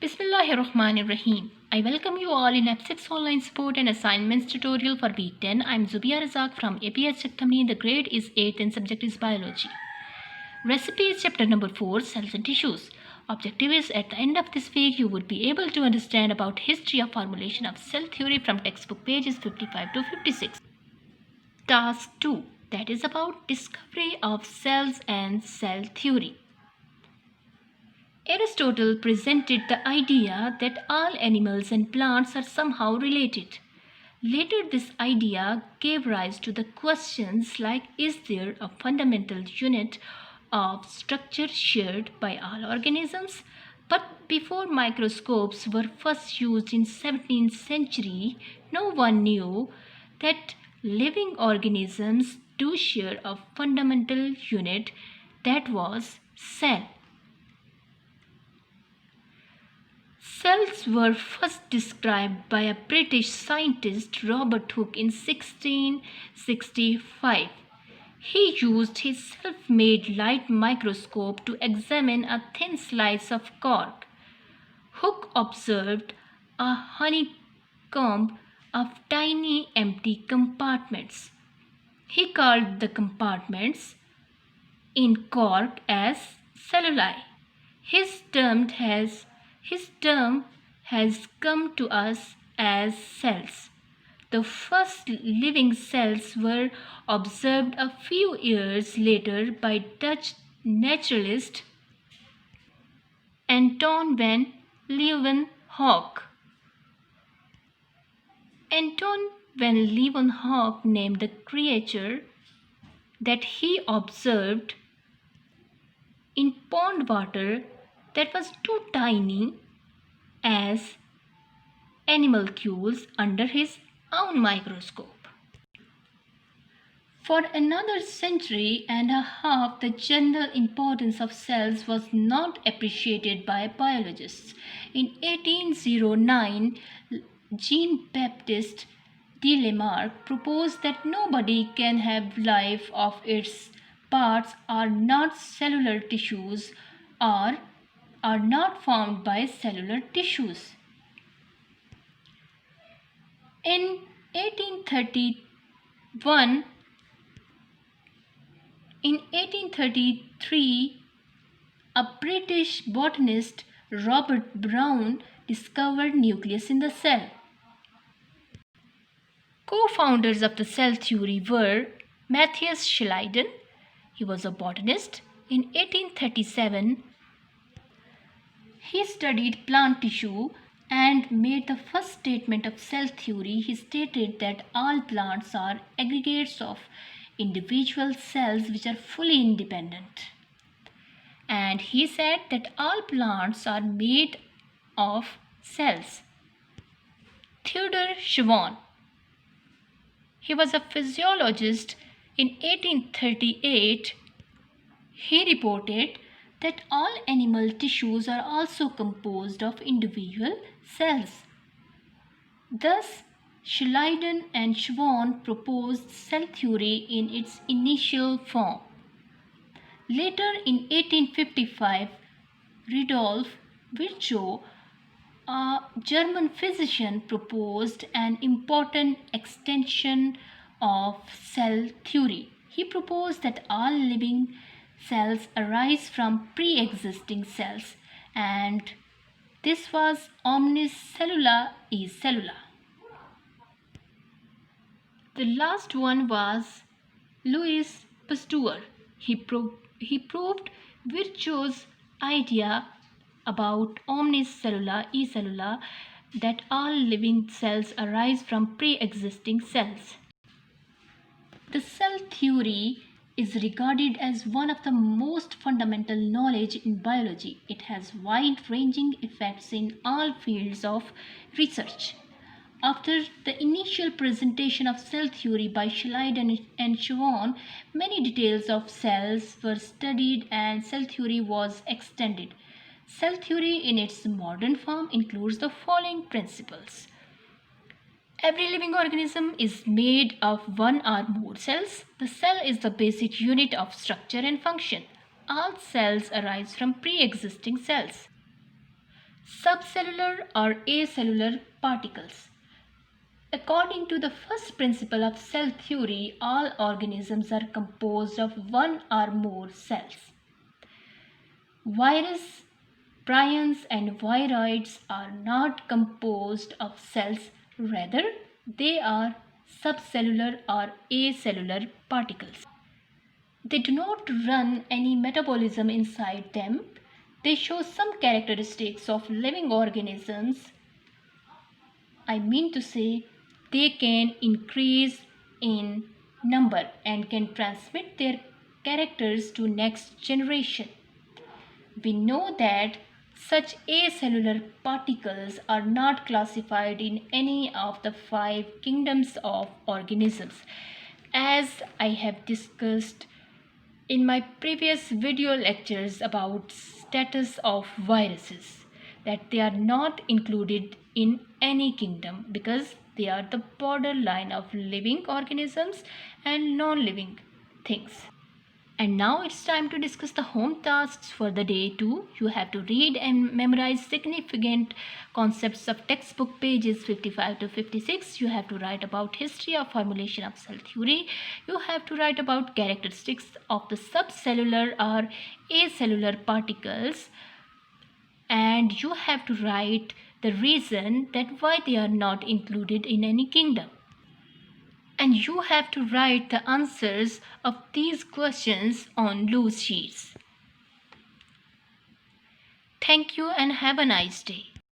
Bismillahirrahmanirrahim. I welcome you all in F6 online support and assignments tutorial for week 10. I am Zubia Razak from APS Company. The grade is 8th and subject is biology. Recipe is chapter number 4, cells and tissues. Objective is at the end of this week you would be able to understand about history of formulation of cell theory from textbook pages 55 to 56. Task 2, that is about discovery of cells and cell theory. Aristotle presented the idea that all animals and plants are somehow related. Later, this idea gave rise to the questions like, is there a fundamental unit of structure shared by all organisms? But before microscopes were first used in 17th century, no one knew that living organisms do share a fundamental unit, that was cell. Cells were first described by a British scientist, Robert Hooke, in 1665. He used his self-made light microscope to examine a thin slice of cork. Hooke observed a honeycomb of tiny empty compartments. He called the compartments in cork as celluli. His term has come to us as cells. The first living cells were observed a few years later by Dutch naturalist Anton van Leeuwenhoek. Anton van Leeuwenhoek named the creature that he observed in pond water that was too tiny as animalcules under his own microscope. For another century and a half, the general importance of cells was not appreciated by biologists. In 1809, Jean-Baptiste de Lamarck proposed that nobody can have life if its parts are not cellular tissues or are not formed by cellular tissues. In 1833, a British botanist, Robert Brown, discovered nucleus in the cell. Co-founders of the cell theory were Matthias Schleiden, he was a botanist. In 1837, he studied plant tissue and made the first statement of cell theory. He stated that all plants are aggregates of individual cells which are fully independent. And he said that all plants are made of cells. Theodor Schwann, he was a physiologist. In 1838, he reported that all animal tissues are also composed of individual cells. Thus, Schleiden and Schwann proposed cell theory in its initial form. Later, in 1855, Rudolf Virchow, a German physician, proposed an important extension of cell theory. He proposed that all living cells arise from pre-existing cells, and this was omnis cellula is cellula. The last one was Louis Pasteur. He proved Virchow's idea about omnis cellula e cellula, that all living cells arise from pre-existing cells. The cell theory is regarded as one of the most fundamental knowledge in biology. It has wide-ranging effects in all fields of research. After the initial presentation of cell theory by Schleiden and Schwann, many details of cells were studied and cell theory was extended. Cell theory in its modern form includes the following principles. Every living organism is made of one or more cells. The cell is the basic unit of structure and function. All cells arise from pre-existing cells. subcellular or acellular particles. According to the first principle of cell theory, all organisms are composed of one or more cells. Virus, prions, and viroids are not composed of cells, rather, they are subcellular or acellular particles. They do not run any metabolism inside them. They show some characteristics of living organisms. I mean to say, they can increase in number and can transmit their characters to next generation. We know that such acellular particles are not classified in any of the 5 kingdoms of organisms, as I have discussed in my previous video lectures about status of viruses, that they are not included in any kingdom because they are the borderline of living organisms and non-living things. And now it's time to discuss the home tasks for the day too. You have to read and memorize significant concepts of textbook pages 55 to 56. You have to write about history of formulation of cell theory. You have to write about characteristics of the subcellular or acellular particles. And you have to write the reason that why they are not included in any kingdom. And you have to write the answers of these questions on loose sheets. Thank you and have a nice day.